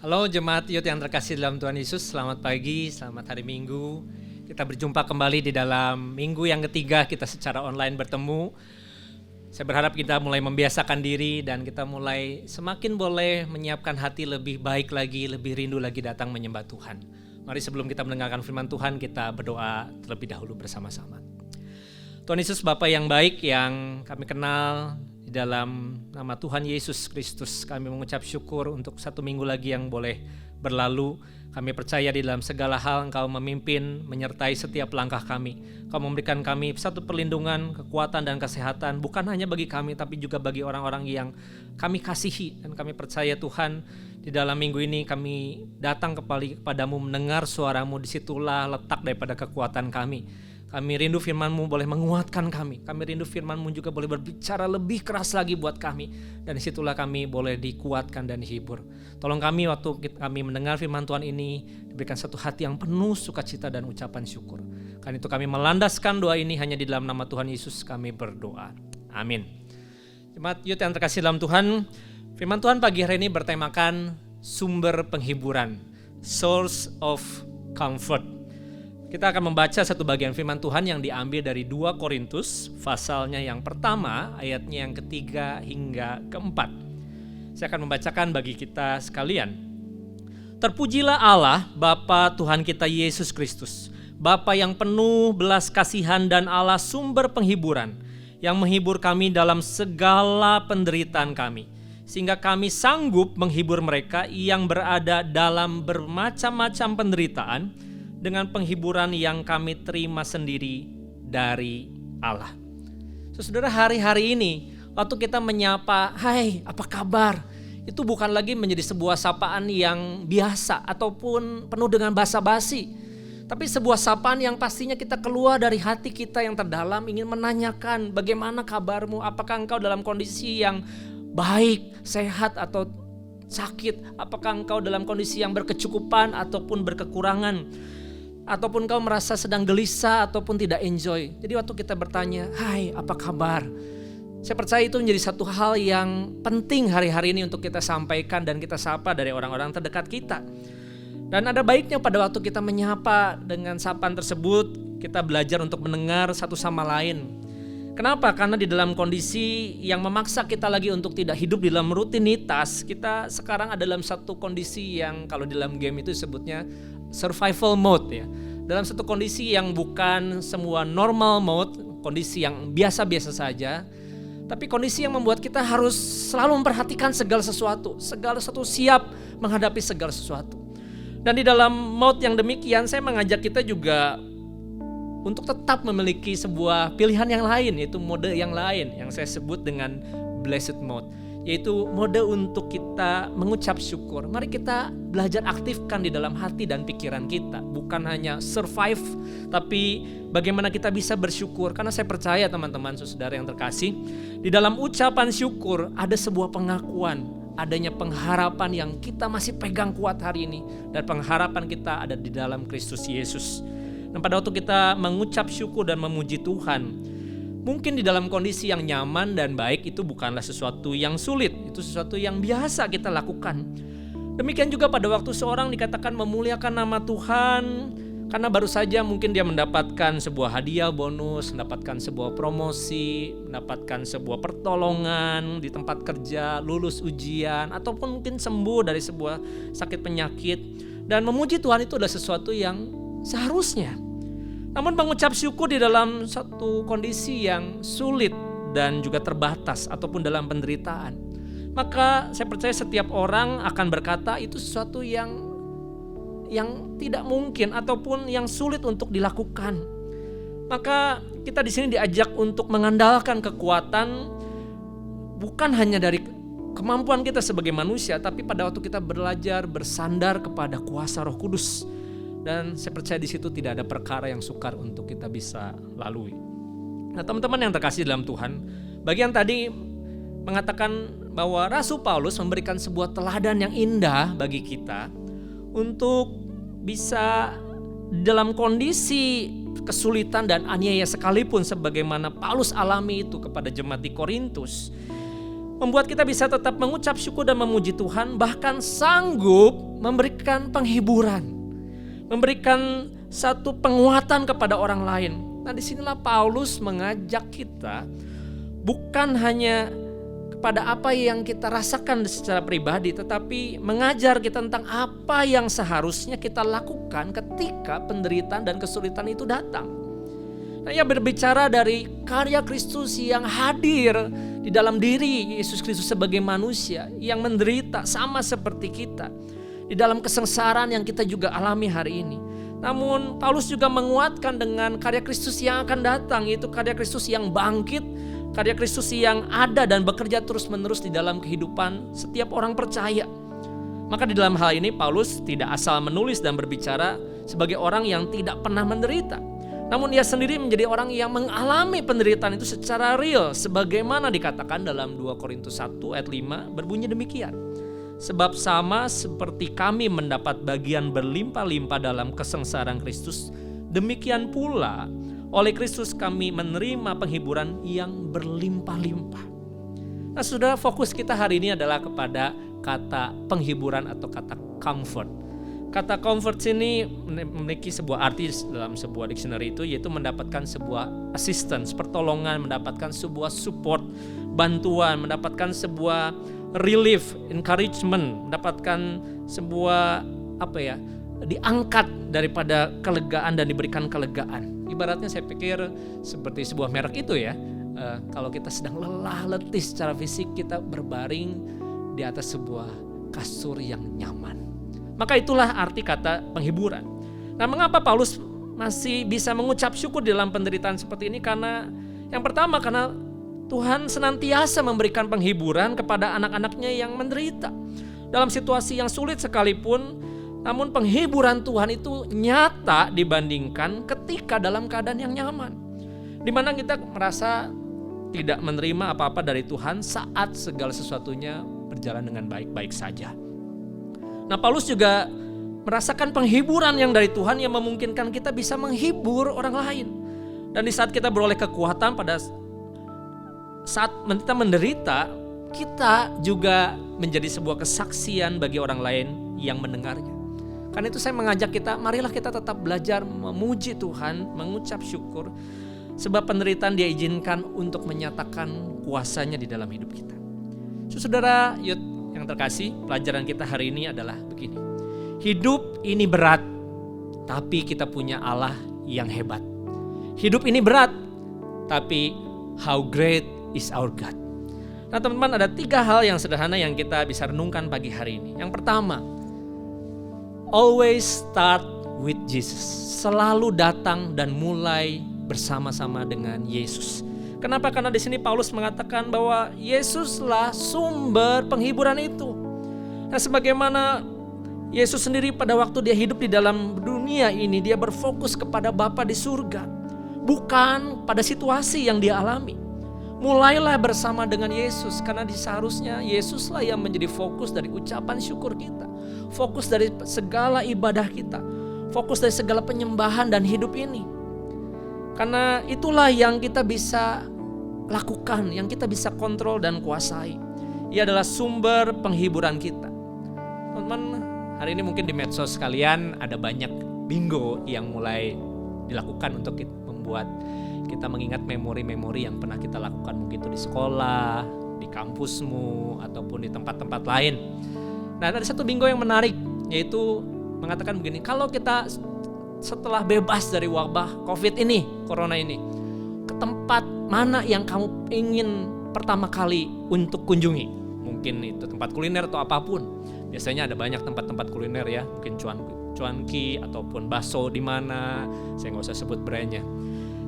Halo jemaat Youth yang terkasih dalam Tuhan Yesus, selamat pagi, selamat hari Minggu. Kita berjumpa kembali di dalam minggu yang ketiga kita secara online bertemu. Saya berharap kita mulai membiasakan diri dan kita mulai semakin boleh menyiapkan hati lebih baik lagi, lebih rindu lagi datang menyembah Tuhan. Mari sebelum kita mendengarkan firman Tuhan, kita berdoa terlebih dahulu bersama-sama. Tuhan Yesus, Bapa yang baik yang kami kenal, di dalam nama Tuhan Yesus Kristus kami mengucap syukur untuk satu minggu lagi yang boleh berlalu. Kami percaya di dalam segala hal Engkau memimpin, menyertai setiap langkah kami. Engkau memberikan kami satu perlindungan, kekuatan dan kesehatan, bukan hanya bagi kami tapi juga bagi orang-orang yang kami kasihi. Dan kami percaya Tuhan, di dalam minggu ini kami datang kepadamu mendengar suara-Mu, disitulah letak daripada kekuatan kami. Kami rindu firman-Mu boleh menguatkan kami. Kami rindu firman-Mu juga boleh berbicara lebih keras lagi buat kami. Dan disitulah kami boleh dikuatkan dan dihibur. Tolong kami waktu kami mendengar firman Tuhan ini, diberikan satu hati yang penuh sukacita dan ucapan syukur. Karena itu kami melandaskan doa ini hanya di dalam nama Tuhan Yesus kami berdoa. Amin. Jemaat Youth yang terkasih dalam Tuhan, firman Tuhan pagi hari ini bertemakan sumber penghiburan, source of comfort. Kita akan membaca satu bagian firman Tuhan yang diambil dari 2 Korintus, pasalnya yang pertama, ayatnya yang ketiga hingga keempat. Saya akan membacakan bagi kita sekalian. Terpujilah Allah, Bapa Tuhan kita Yesus Kristus, Bapa yang penuh belas kasihan dan Allah sumber penghiburan, yang menghibur kami dalam segala penderitaan kami, sehingga kami sanggup menghibur mereka yang berada dalam bermacam-macam penderitaan, dengan penghiburan yang kami terima sendiri dari Allah. Saudara, hari-hari ini waktu kita menyapa, "Hai, apa kabar?" Itu bukan lagi menjadi sebuah sapaan yang biasa ataupun penuh dengan basa-basi. Tapi sebuah sapaan yang pastinya kita keluar dari hati kita yang terdalam ingin menanyakan, "Bagaimana kabarmu? Apakah engkau dalam kondisi yang baik, sehat atau sakit? Apakah engkau dalam kondisi yang berkecukupan ataupun berkekurangan? Ataupun kau merasa sedang gelisah ataupun tidak enjoy?" Jadi waktu kita bertanya, "Hai, apa kabar?" Saya percaya itu menjadi satu hal yang penting hari-hari ini untuk kita sampaikan dan kita sapa dari orang-orang terdekat kita. Dan ada baiknya pada waktu kita menyapa dengan sapaan tersebut, kita belajar untuk mendengar satu sama lain. Kenapa? Karena di dalam kondisi yang memaksa kita lagi untuk tidak hidup di dalam rutinitas, kita sekarang ada dalam satu kondisi yang kalau di dalam game itu disebutnya survival mode ya. Dalam satu kondisi yang bukan semua normal mode, kondisi yang biasa-biasa saja, tapi kondisi yang membuat kita harus selalu memperhatikan segala sesuatu siap menghadapi segala sesuatu. Dan di dalam mode yang demikian, saya mengajak kita juga untuk tetap memiliki sebuah pilihan yang lain, yaitu mode yang lain yang saya sebut dengan blessed mode, yaitu mode untuk kita mengucap syukur. Mari kita belajar aktifkan di dalam hati dan pikiran kita, bukan hanya survive, tapi bagaimana kita bisa bersyukur. Karena saya percaya teman-teman saudara yang terkasih, di dalam ucapan syukur ada sebuah pengakuan, adanya pengharapan yang kita masih pegang kuat hari ini, dan pengharapan kita ada di dalam Kristus Yesus. Dan pada waktu kita mengucap syukur dan memuji Tuhan, mungkin di dalam kondisi yang nyaman dan baik itu bukanlah sesuatu yang sulit, itu sesuatu yang biasa kita lakukan. Demikian juga pada waktu seorang dikatakan memuliakan nama Tuhan, karena baru saja mungkin dia mendapatkan sebuah hadiah bonus, mendapatkan sebuah promosi, mendapatkan sebuah pertolongan di tempat kerja, lulus ujian, ataupun mungkin sembuh dari sebuah sakit penyakit. Dan memuji Tuhan itu adalah sesuatu yang seharusnya. Namun mengucap syukur di dalam satu kondisi yang sulit dan juga terbatas ataupun dalam penderitaan, maka saya percaya setiap orang akan berkata itu sesuatu yang tidak mungkin ataupun yang sulit untuk dilakukan. Maka kita di sini diajak untuk mengandalkan kekuatan bukan hanya dari kemampuan kita sebagai manusia, tapi pada waktu kita belajar bersandar kepada kuasa Roh Kudus. Dan saya percaya di situ tidak ada perkara yang sukar untuk kita bisa lalui. Nah, teman-teman yang terkasih dalam Tuhan, bagian tadi mengatakan bahwa Rasul Paulus memberikan sebuah teladan yang indah bagi kita untuk bisa dalam kondisi kesulitan dan aniaya sekalipun sebagaimana Paulus alami itu kepada jemaat di Korintus, membuat kita bisa tetap mengucap syukur dan memuji Tuhan, bahkan sanggup memberikan penghiburan, memberikan satu penguatan kepada orang lain. Nah, disinilah Paulus mengajak kita bukan hanya kepada apa yang kita rasakan secara pribadi, tetapi mengajar kita tentang apa yang seharusnya kita lakukan ketika penderitaan dan kesulitan itu datang. Nah, ia berbicara dari karya Kristus yang hadir di dalam diri Yesus Kristus sebagai manusia yang menderita sama seperti kita di dalam kesengsaraan yang kita juga alami hari ini. Namun Paulus juga menguatkan dengan karya Kristus yang akan datang, yaitu karya Kristus yang bangkit, karya Kristus yang ada dan bekerja terus-menerus di dalam kehidupan setiap orang percaya. Maka di dalam hal ini Paulus tidak asal menulis dan berbicara sebagai orang yang tidak pernah menderita. Namun dia sendiri menjadi orang yang mengalami penderitaan itu secara real, sebagaimana dikatakan dalam 2 Korintus 1 ayat 5 berbunyi demikian. Sebab sama seperti kami mendapat bagian berlimpah-limpah dalam kesengsaraan Kristus, demikian pula oleh Kristus kami menerima penghiburan yang berlimpah-limpah. Nah, saudara, fokus kita hari ini adalah kepada kata penghiburan atau kata comfort. Kata comfort ini memiliki sebuah arti dalam sebuah dictionary itu, yaitu mendapatkan sebuah assistance, pertolongan, mendapatkan sebuah support, bantuan, mendapatkan sebuah relief, encouragement, mendapatkan sebuah diangkat daripada kelegaan dan diberikan kelegaan. Ibaratnya saya pikir seperti sebuah merek itu ya, kalau kita sedang lelah letih secara fisik, kita berbaring di atas sebuah kasur yang nyaman. Maka itulah arti kata penghiburan. Nah, mengapa Paulus masih bisa mengucap syukur dalam penderitaan seperti ini? Karena yang pertama, karena Tuhan senantiasa memberikan penghiburan kepada anak-anaknya yang menderita. Dalam situasi yang sulit sekalipun, namun penghiburan Tuhan itu nyata dibandingkan ketika dalam keadaan yang nyaman. Di mana kita merasa tidak menerima apa-apa dari Tuhan saat segala sesuatunya berjalan dengan baik-baik saja. Nah, Paulus juga merasakan penghiburan yang dari Tuhan yang memungkinkan kita bisa menghibur orang lain. Dan di saat kita beroleh kekuatan pada saat kita menderita, kita juga menjadi sebuah kesaksian bagi orang lain yang mendengarnya. Karena itu saya mengajak kita, marilah kita tetap belajar memuji Tuhan, mengucap syukur, sebab penderitaan Dia izinkan untuk menyatakan kuasanya di dalam hidup kita. Saudara Yud yang terkasih, pelajaran kita hari ini adalah begini. Hidup ini berat, tapi kita punya Allah yang hebat. Hidup ini berat, tapi how great is our God. Nah, teman-teman, ada 3 hal yang sederhana yang kita bisa renungkan pagi hari ini. Yang pertama, always start with Jesus. Selalu datang dan mulai bersama-sama dengan Yesus. Kenapa? Karena di sini Paulus mengatakan bahwa Yesuslah sumber penghiburan itu. Nah, sebagaimana Yesus sendiri pada waktu Dia hidup di dalam dunia ini, Dia berfokus kepada Bapa di surga, bukan pada situasi yang Dia alami. Mulailah bersama dengan Yesus, karena seharusnya Yesuslah yang menjadi fokus dari ucapan syukur kita, fokus dari segala ibadah kita, fokus dari segala penyembahan dan hidup ini. Karena itulah yang kita bisa lakukan, yang kita bisa kontrol dan kuasai. Ia adalah sumber penghiburan kita. Teman-teman, hari ini mungkin di medsos kalian ada banyak bingo yang mulai dilakukan untuk membuat kita mengingat memori-memori yang pernah kita lakukan, mungkin itu di sekolah, di kampusmu, ataupun di tempat-tempat lain. Nah, ada satu bingo yang menarik, yaitu mengatakan begini, kalau kita setelah bebas dari wabah COVID ini, corona ini, ke tempat mana yang kamu ingin pertama kali untuk kunjungi? Mungkin itu tempat kuliner atau apapun. Biasanya ada banyak tempat-tempat kuliner ya, mungkin cuanki ataupun bakso di mana, saya nggak usah sebut brandnya.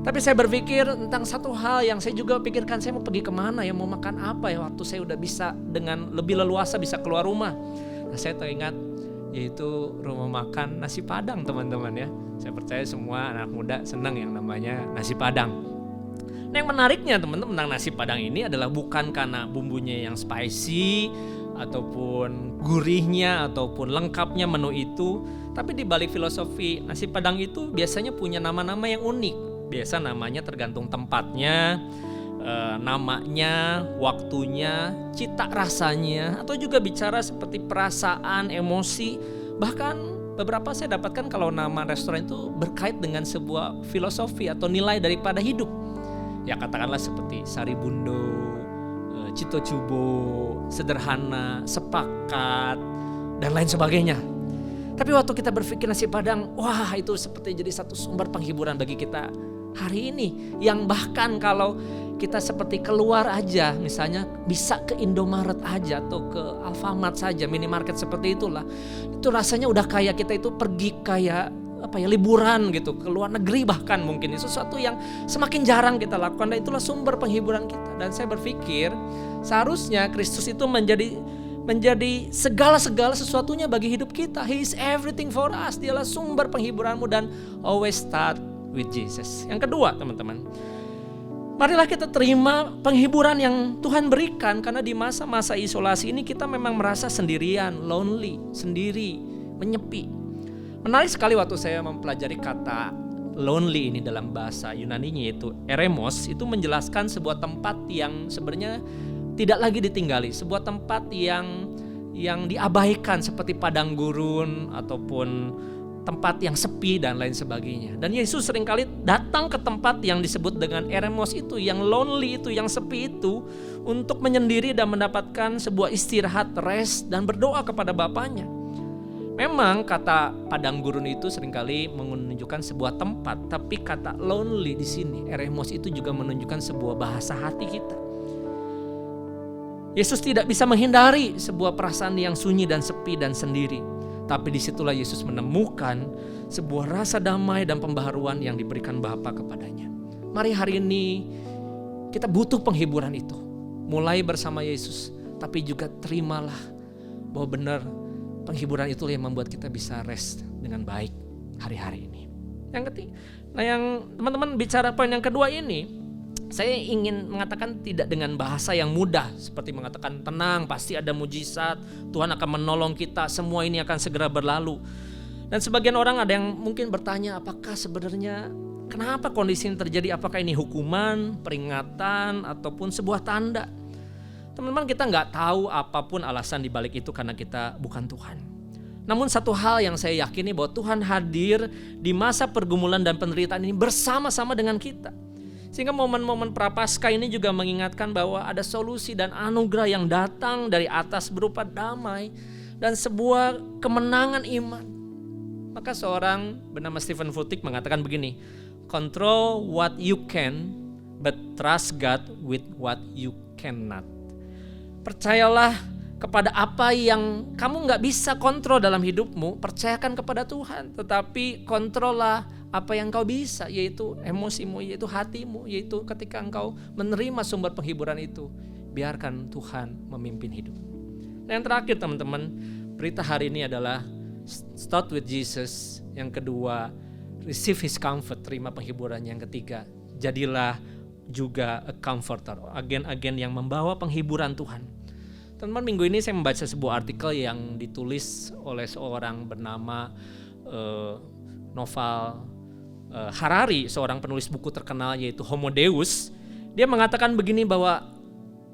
Tapi saya berpikir tentang satu hal yang saya juga pikirkan, saya mau pergi kemana ya, mau makan apa ya, waktu saya udah bisa dengan lebih leluasa bisa keluar rumah. Nah, saya teringat yaitu rumah makan nasi Padang, teman-teman ya. Saya percaya semua anak muda senang yang namanya nasi Padang. Nah, yang menariknya teman-teman tentang nasi Padang ini adalah bukan karena bumbunya yang spicy ataupun gurihnya ataupun lengkapnya menu itu, tapi di balik filosofi nasi Padang itu biasanya punya nama-nama yang unik. Biasa namanya tergantung tempatnya, namanya, waktunya, cita rasanya, atau juga bicara seperti perasaan, emosi. Bahkan beberapa saya dapatkan kalau nama restoran itu berkait dengan sebuah filosofi atau nilai daripada hidup. Ya katakanlah seperti Saribundo, Cito Cubo, sederhana, sepakat, dan lain sebagainya. Tapi waktu kita berpikir nasi Padang, wah itu seperti jadi satu sumber penghiburan bagi kita hari ini. Yang bahkan kalau kita seperti keluar aja, misalnya bisa ke Indomaret aja atau ke Alfamart saja, minimarket seperti itulah. Itu rasanya udah kayak kita itu pergi kayak liburan gitu, ke luar negeri bahkan mungkin. Itu sesuatu yang semakin jarang kita lakukan dan itulah sumber penghiburan kita. Dan saya berpikir seharusnya Kristus itu menjadi segala sesuatunya bagi hidup kita. He is everything for us. Dialah sumber penghiburanmu dan always start with Jesus. Yang kedua teman-teman, marilah kita terima penghiburan yang Tuhan berikan. Karena di masa-masa isolasi ini kita memang merasa sendirian, lonely, sendiri, menyepi. Menarik sekali waktu saya mempelajari kata lonely ini dalam bahasa Yunaninya, yaitu eremos. Itu menjelaskan sebuah tempat yang sebenarnya tidak lagi ditinggali, sebuah tempat yang diabaikan seperti padang gurun ataupun tempat yang sepi dan lain sebagainya. Dan Yesus seringkali datang ke tempat yang disebut dengan eremos itu, yang lonely itu, yang sepi itu, untuk menyendiri dan mendapatkan sebuah istirahat, rest, dan berdoa kepada Bapaknya. Memang kata padang gurun itu seringkali menunjukkan sebuah tempat, tapi kata lonely di sini, eremos itu juga menunjukkan sebuah bahasa hati kita. Yesus tidak bisa menghindari sebuah perasaan yang sunyi dan sepi dan sendiri. Tapi disitulah Yesus menemukan sebuah rasa damai dan pembaharuan yang diberikan Bapa kepadanya. Mari hari ini kita butuh penghiburan itu. Mulai bersama Yesus, tapi juga terimalah bahwa benar penghiburan itulah yang membuat kita bisa rest dengan baik hari-hari ini. Yang ketiga, yang teman-teman bicara poin yang kedua ini, saya ingin mengatakan tidak dengan bahasa yang mudah, seperti mengatakan tenang, pasti ada mujizat, Tuhan akan menolong kita, semua ini akan segera berlalu. Dan sebagian orang ada yang mungkin bertanya, apakah sebenarnya kenapa kondisi ini terjadi? Apakah ini hukuman, peringatan, ataupun sebuah tanda? Teman-teman, kita nggak tahu apapun alasan dibalik itu karena kita bukan Tuhan. Namun satu hal yang saya yakini bahwa Tuhan hadir di masa pergumulan dan penderitaan ini bersama-sama dengan kita. Sehingga momen-momen Prapaskah ini juga mengingatkan bahwa ada solusi dan anugerah yang datang dari atas berupa damai dan sebuah kemenangan iman. Maka seorang bernama Stephen Furtick mengatakan begini, control what you can, but trust God with what you cannot. Percayalah kepada apa yang kamu gak bisa kontrol dalam hidupmu, percayakan kepada Tuhan. Tetapi kontrollah apa yang kau bisa, yaitu emosimu, yaitu hatimu, yaitu ketika engkau menerima sumber penghiburan itu, biarkan Tuhan memimpin hidup. Nah, yang terakhir teman-teman, berita hari ini adalah start with Jesus. Yang kedua, receive his comfort, terima penghiburan. Yang ketiga, jadilah juga a comforter, agen-agen yang membawa penghiburan Tuhan. Teman-teman, minggu ini saya membaca sebuah artikel yang ditulis oleh seorang bernama Noval Harari, seorang penulis buku terkenal yaitu Homo Deus. Dia mengatakan begini bahwa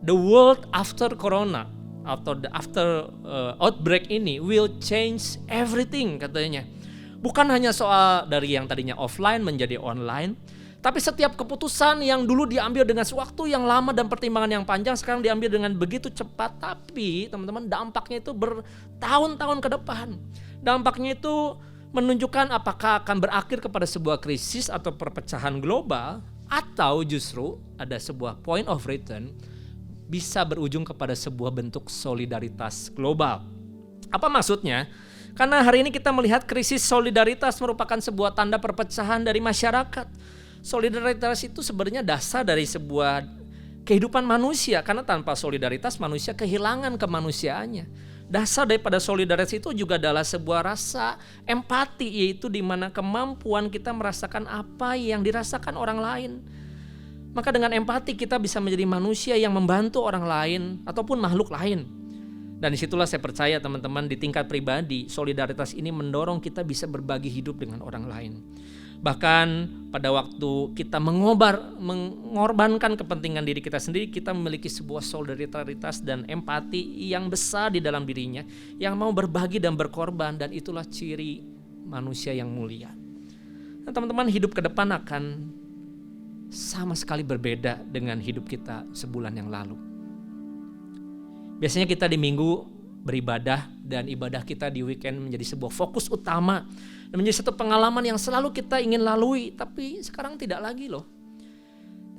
the world after corona atau after outbreak ini will change everything katanya. Bukan hanya soal dari yang tadinya offline menjadi online, tapi setiap keputusan yang dulu diambil dengan waktu yang lama dan pertimbangan yang panjang sekarang diambil dengan begitu cepat. Tapi teman-teman, dampaknya itu bertahun-tahun ke depan. Dampaknya itu menunjukkan apakah akan berakhir kepada sebuah krisis atau perpecahan global, atau justru ada sebuah point of return, bisa berujung kepada sebuah bentuk solidaritas global. Apa maksudnya? Karena hari ini kita melihat krisis solidaritas merupakan sebuah tanda perpecahan dari masyarakat. Solidaritas itu sebenarnya dasar dari sebuah kehidupan manusia, karena tanpa solidaritas manusia kehilangan kemanusiaannya. Dasar daripada solidaritas itu juga adalah sebuah rasa empati, yaitu di mana kemampuan kita merasakan apa yang dirasakan orang lain. Maka dengan empati kita bisa menjadi manusia yang membantu orang lain ataupun makhluk lain. Dan disitulah saya percaya teman-teman, di tingkat pribadi solidaritas ini mendorong kita bisa berbagi hidup dengan orang lain. Bahkan pada waktu kita mengorbankan kepentingan diri kita sendiri, kita memiliki sebuah solidaritas dan empati yang besar di dalam dirinya, yang mau berbagi dan berkorban, dan itulah ciri manusia yang mulia. Nah, teman-teman, hidup ke depan akan sama sekali berbeda dengan hidup kita sebulan yang lalu. Biasanya kita di minggu beribadah, dan ibadah kita di weekend menjadi sebuah fokus utama dan menjadi satu pengalaman yang selalu kita ingin lalui, tapi sekarang tidak lagi loh.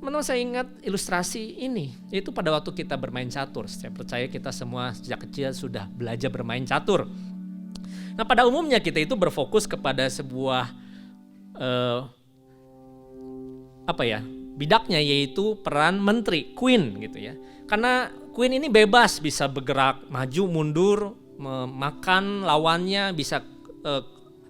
Teman-teman, saya ingat ilustrasi ini, yaitu pada waktu kita bermain catur. Saya percaya kita semua sejak kecil sudah belajar bermain catur. Nah, pada umumnya kita itu berfokus kepada sebuah bidaknya, yaitu peran menteri, queen gitu ya. Karena queen ini bebas, bisa bergerak maju mundur, memakan lawannya, bisa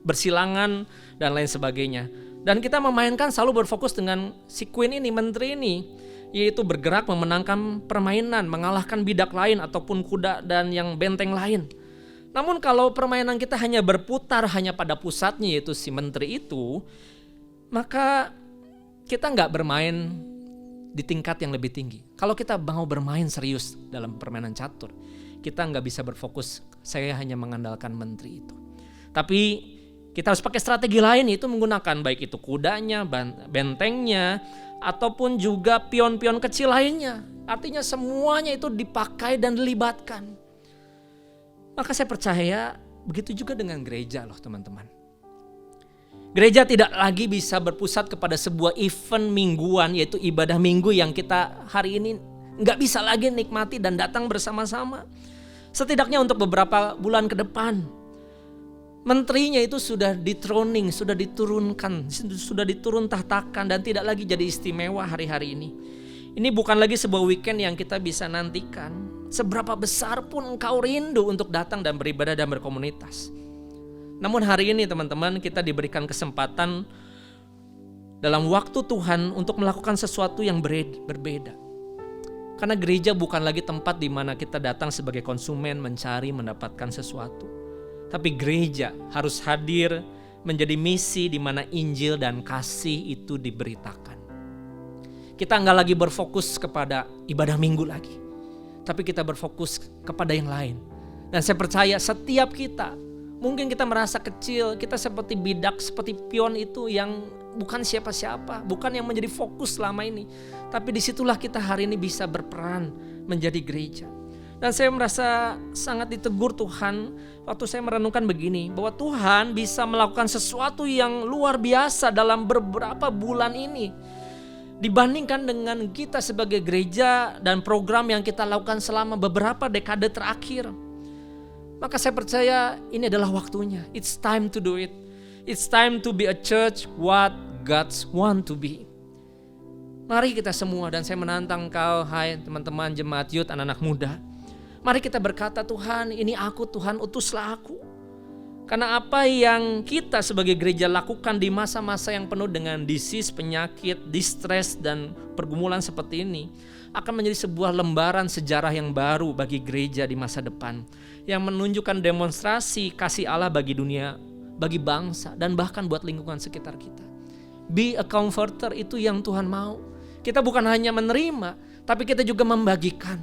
bersilangan dan lain sebagainya. Dan kita memainkan selalu berfokus dengan si queen ini, menteri ini, yaitu bergerak memenangkan permainan, mengalahkan bidak lain ataupun kuda dan yang benteng lain. Namun kalau permainan kita hanya berputar hanya pada pusatnya, yaitu si menteri itu, maka kita nggak bermain di tingkat yang lebih tinggi. Kalau kita mau bermain serius dalam permainan catur, kita nggak bisa berfokus saya hanya mengandalkan menteri itu. Tapi kita harus pakai strategi lain, yaitu menggunakan baik itu kudanya, bentengnya, ataupun juga pion-pion kecil lainnya. Artinya semuanya itu dipakai dan dilibatkan. Maka saya percaya begitu juga dengan gereja loh teman-teman. Gereja tidak lagi bisa berpusat kepada sebuah event mingguan, yaitu ibadah minggu yang kita hari ini nggak bisa lagi nikmati dan datang bersama-sama. Setidaknya untuk beberapa bulan ke depan, menterinya itu sudah dethroning, sudah diturunkan, sudah diturun tahtakan dan tidak lagi jadi istimewa hari-hari ini. Ini bukan lagi sebuah weekend yang kita bisa nantikan. Seberapa besar pun engkau rindu untuk datang dan beribadah dan berkomunitas. Namun hari ini teman-teman, kita diberikan kesempatan dalam waktu Tuhan untuk melakukan sesuatu yang berbeda. Karena gereja bukan lagi tempat di mana kita datang sebagai konsumen mencari mendapatkan sesuatu. Tapi gereja harus hadir menjadi misi di mana Injil dan kasih itu diberitakan. Kita nggak lagi berfokus kepada ibadah minggu lagi, tapi kita berfokus kepada yang lain. Dan saya percaya setiap kita, mungkin kita merasa kecil, kita seperti bidak, seperti pion itu yang bukan siapa-siapa, bukan yang menjadi fokus selama ini. Tapi disitulah kita hari ini bisa berperan menjadi gereja. Dan saya merasa sangat ditegur Tuhan waktu saya merenungkan begini, bahwa Tuhan bisa melakukan sesuatu yang luar biasa dalam beberapa bulan ini. Dibandingkan dengan kita sebagai gereja dan program yang kita lakukan selama beberapa dekade terakhir. Maka saya percaya ini adalah waktunya. It's time to do it. It's time to be a church what God want to be. Mari kita semua, dan saya menantang kau, hai teman-teman jemaat youth, anak-anak muda. Mari kita berkata, Tuhan ini aku, Tuhan utuslah aku. Karena apa yang kita sebagai gereja lakukan di masa-masa yang penuh dengan disease, penyakit, distress dan pergumulan seperti ini akan menjadi sebuah lembaran sejarah yang baru bagi gereja di masa depan, yang menunjukkan demonstrasi kasih Allah bagi dunia, bagi bangsa, dan bahkan buat lingkungan sekitar kita. Be a comforter, itu yang Tuhan mau. Kita bukan hanya menerima, tapi kita juga membagikan.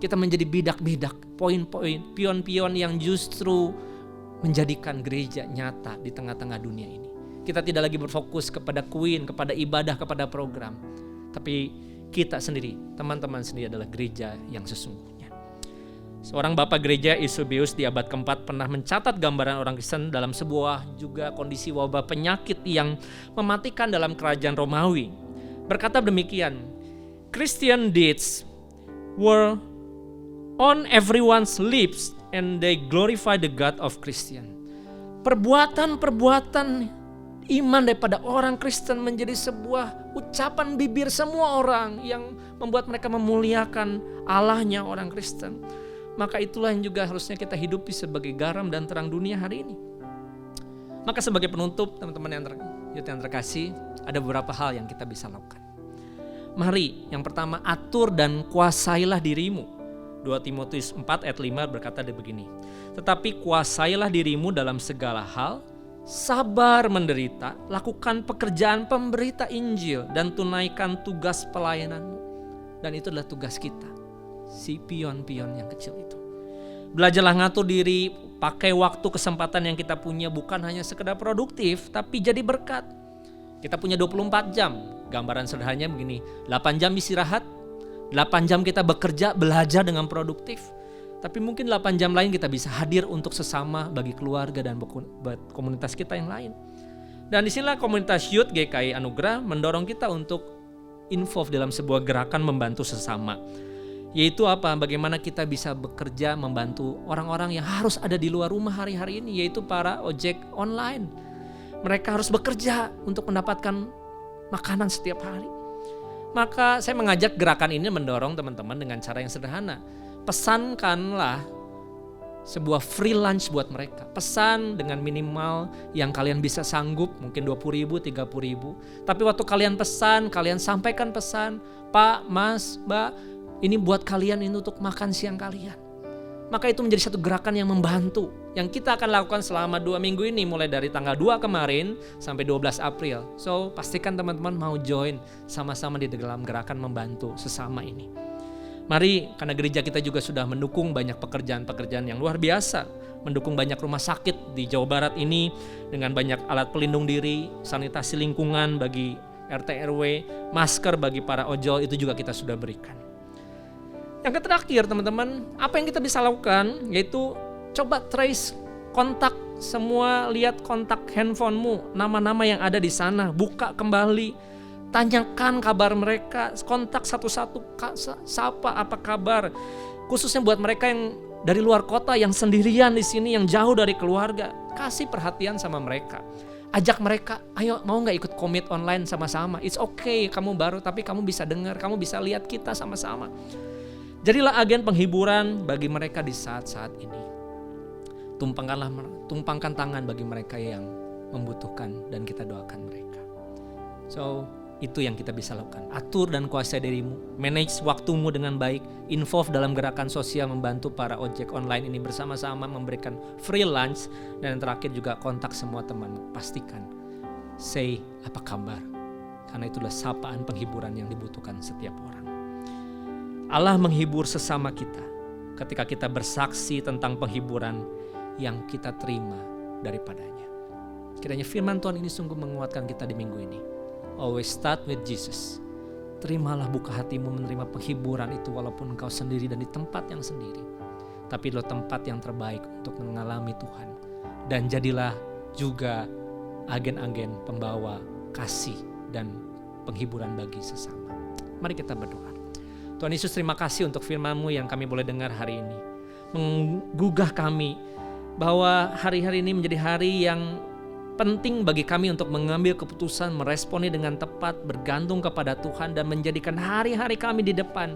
Kita menjadi bidak-bidak, poin-poin, pion-pion yang justru menjadikan gereja nyata di tengah-tengah dunia ini. Kita tidak lagi berfokus kepada queen, kepada ibadah, kepada program. Tapi kita sendiri, teman-teman sendiri adalah gereja yang sesungguhnya. Seorang bapak gereja Eusebius di abad keempat pernah mencatat gambaran orang Kristen dalam sebuah juga kondisi wabah penyakit yang mematikan dalam kerajaan Romawi. Berkata demikian, Christian deeds were on everyone's lips and they glorify the God of Christian. Perbuatan-perbuatan iman daripada orang Kristen menjadi sebuah ucapan bibir semua orang yang membuat mereka memuliakan Allahnya orang Kristen. Maka itulah yang juga harusnya kita hidupi sebagai garam dan terang dunia hari ini. Maka sebagai penutup, teman-teman yang terkasih, ada beberapa hal yang kita bisa lakukan. Mari, yang pertama, atur dan kuasailah dirimu. 2 Timotius 4 ayat 5 berkata begini, tetapi kuasailah dirimu dalam segala hal, sabar menderita, lakukan pekerjaan pemberita Injil, dan tunaikan tugas pelayananmu. Dan itu adalah tugas kita, si pion-pion yang kecil itu. Belajarlah ngatur diri, pakai waktu kesempatan yang kita punya bukan hanya sekedar produktif, tapi jadi berkat. Kita punya 24 jam, gambaran sederhananya begini, 8 jam istirahat, 8 jam kita bekerja, belajar dengan produktif. Tapi mungkin 8 jam lain kita bisa hadir untuk sesama bagi keluarga dan buat komunitas kita yang lain. Dan disinilah komunitas Youth GKI Anugerah mendorong kita untuk involve dalam sebuah gerakan membantu sesama. Yaitu apa? Bagaimana kita bisa bekerja membantu orang-orang yang harus ada di luar rumah hari-hari ini, yaitu para ojek online. Mereka harus bekerja untuk mendapatkan makanan setiap hari. Maka saya mengajak gerakan ini mendorong teman-teman dengan cara yang sederhana. Pesankanlah sebuah free lunch buat mereka. Pesan dengan minimal yang kalian bisa sanggup, mungkin 20.000, 30.000. Tapi waktu kalian pesan, kalian sampaikan pesan, Pak, Mas, Mbak, ini buat kalian, ini untuk makan siang kalian. Maka itu menjadi satu gerakan yang membantu, yang kita akan lakukan selama 2 minggu ini, mulai dari tanggal 2 kemarin sampai 12 April. So pastikan teman-teman mau join sama-sama di dalam gerakan membantu sesama ini. Mari, karena gereja kita juga sudah mendukung banyak pekerjaan-pekerjaan yang luar biasa. Mendukung banyak rumah sakit di Jawa Barat ini dengan banyak alat pelindung diri, sanitasi lingkungan bagi RT RW, masker bagi para ojol, itu juga kita sudah berikan. Yang terakhir teman-teman, apa yang kita bisa lakukan yaitu coba trace kontak semua, lihat kontak handphonemu, nama-nama yang ada di sana, buka kembali. Tanyakan kabar mereka, kontak satu-satu, sapa apa kabar. Khususnya buat mereka yang dari luar kota, yang sendirian di sini, yang jauh dari keluarga. Kasih perhatian sama mereka. Ajak mereka, ayo mau gak ikut komit online sama-sama? It's okay, kamu baru tapi kamu bisa dengar, kamu bisa lihat kita sama-sama. Jadilah agen penghiburan bagi mereka di saat-saat ini. Tumpangkan tangan bagi mereka yang membutuhkan dan kita doakan mereka. So, itu yang kita bisa lakukan. Atur dan kuasai dirimu, manage waktumu dengan baik, involve dalam gerakan sosial membantu para ojek online ini bersama-sama memberikan free lunch, dan yang terakhir juga kontak semua temanmu. Pastikan say apa kabar, karena itulah sapaan penghiburan yang dibutuhkan setiap orang. Allah menghibur sesama kita ketika kita bersaksi tentang penghiburan yang kita terima daripadanya. Kiranya firman Tuhan ini sungguh menguatkan kita di minggu ini. Always start with Jesus. Terimalah, buka hatimu menerima penghiburan itu walaupun engkau sendiri dan di tempat yang sendiri. Tapi adalah tempat yang terbaik untuk mengalami Tuhan. Dan jadilah juga agen-agen pembawa kasih dan penghiburan bagi sesama. Mari kita berdoa. Tuhan Yesus, terima kasih untuk firman-Mu yang kami boleh dengar hari ini. Menggugah kami bahwa hari-hari ini menjadi hari yang penting bagi kami untuk mengambil keputusan, meresponi dengan tepat, bergantung kepada Tuhan, dan menjadikan hari-hari kami di depan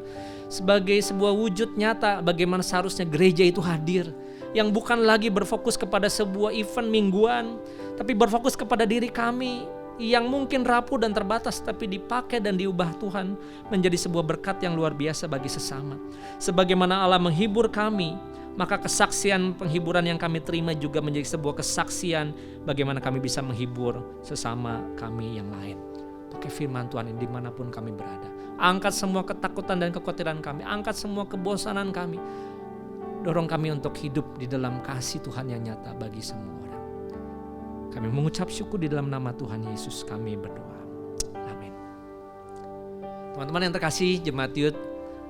sebagai sebuah wujud nyata bagaimana seharusnya gereja itu hadir, yang bukan lagi berfokus kepada sebuah event mingguan, tapi berfokus kepada diri kami yang mungkin rapuh dan terbatas, tapi dipakai dan diubah Tuhan menjadi sebuah berkat yang luar biasa bagi sesama. Sebagaimana Allah menghibur kami, maka kesaksian penghiburan yang kami terima juga menjadi sebuah kesaksian bagaimana kami bisa menghibur sesama kami yang lain. Pakai firman Tuhan ini dimanapun kami berada. Angkat semua ketakutan dan kekhawatiran kami. Angkat semua kebosanan kami. Dorong kami untuk hidup di dalam kasih Tuhan yang nyata bagi semua orang. Kami mengucap syukur di dalam nama Tuhan Yesus kami berdoa. Amin. Teman-teman yang terkasih, Jemaat Youth,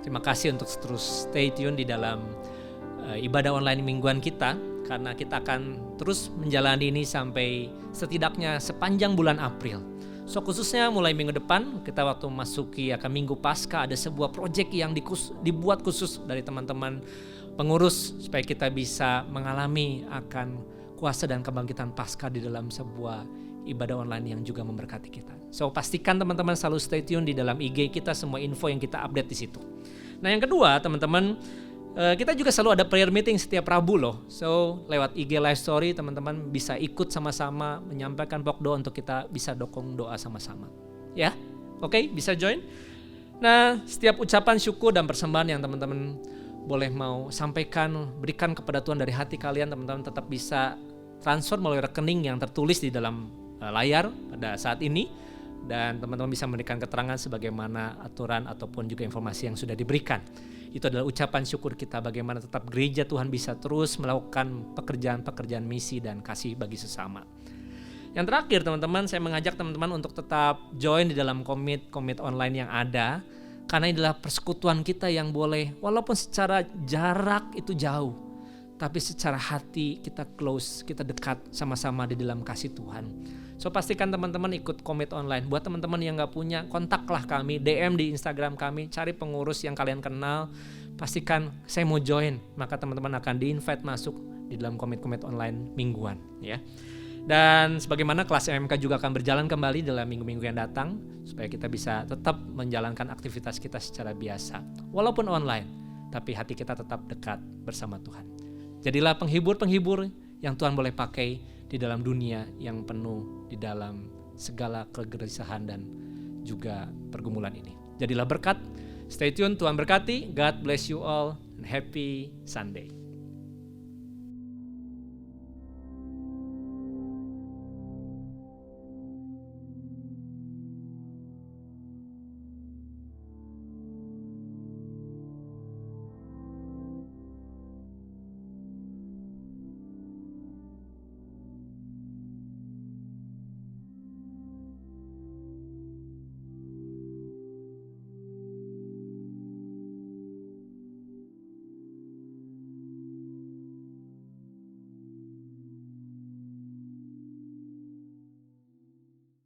terima kasih untuk terus stay tune di dalam ibadah online mingguan kita, karena kita akan terus menjalani ini sampai setidaknya sepanjang bulan April. So khususnya mulai minggu depan kita waktu masuki akan minggu Paskah, ada sebuah proyek yang dibuat khusus dari teman-teman pengurus supaya kita bisa mengalami akan kuasa dan kebangkitan Paskah di dalam sebuah ibadah online yang juga memberkati kita. So pastikan teman-teman selalu stay tune di dalam IG kita, semua info yang kita update di situ. Nah yang kedua teman-teman, kita juga selalu ada prayer meeting setiap Rabu loh. So lewat IG live story teman-teman bisa ikut sama-sama menyampaikan pokdoa untuk kita bisa dokong doa sama-sama. Ya, oke, bisa join. Nah setiap ucapan syukur dan persembahan yang teman-teman boleh mau sampaikan, berikan kepada Tuhan dari hati kalian, teman-teman tetap bisa transfer melalui rekening yang tertulis di dalam layar pada saat ini, dan teman-teman bisa memberikan keterangan sebagaimana aturan ataupun juga informasi yang sudah diberikan. Itu adalah ucapan syukur kita bagaimana tetap gereja Tuhan bisa terus melakukan pekerjaan-pekerjaan misi dan kasih bagi sesama. Yang terakhir teman-teman, saya mengajak teman-teman untuk tetap join di dalam komit online yang ada, karena ini adalah persekutuan kita yang boleh walaupun secara jarak itu jauh, tapi secara hati kita close, kita dekat sama-sama di dalam kasih Tuhan. So pastikan teman-teman ikut komit online. Buat teman-teman yang gak punya, kontaklah kami, DM di Instagram kami, cari pengurus yang kalian kenal, pastikan saya mau join, maka teman-teman akan di-invite masuk di dalam komit online mingguan ya. Dan sebagaimana kelas MMK juga akan berjalan kembali dalam minggu-minggu yang datang, supaya kita bisa tetap menjalankan aktivitas kita secara biasa, walaupun online, tapi hati kita tetap dekat bersama Tuhan. Jadilah penghibur-penghibur yang Tuhan boleh pakai di dalam dunia yang penuh di dalam segala kegelisahan dan juga pergumulan ini. Jadilah berkat. Stay tune, Tuhan berkati. God bless you all and happy Sunday.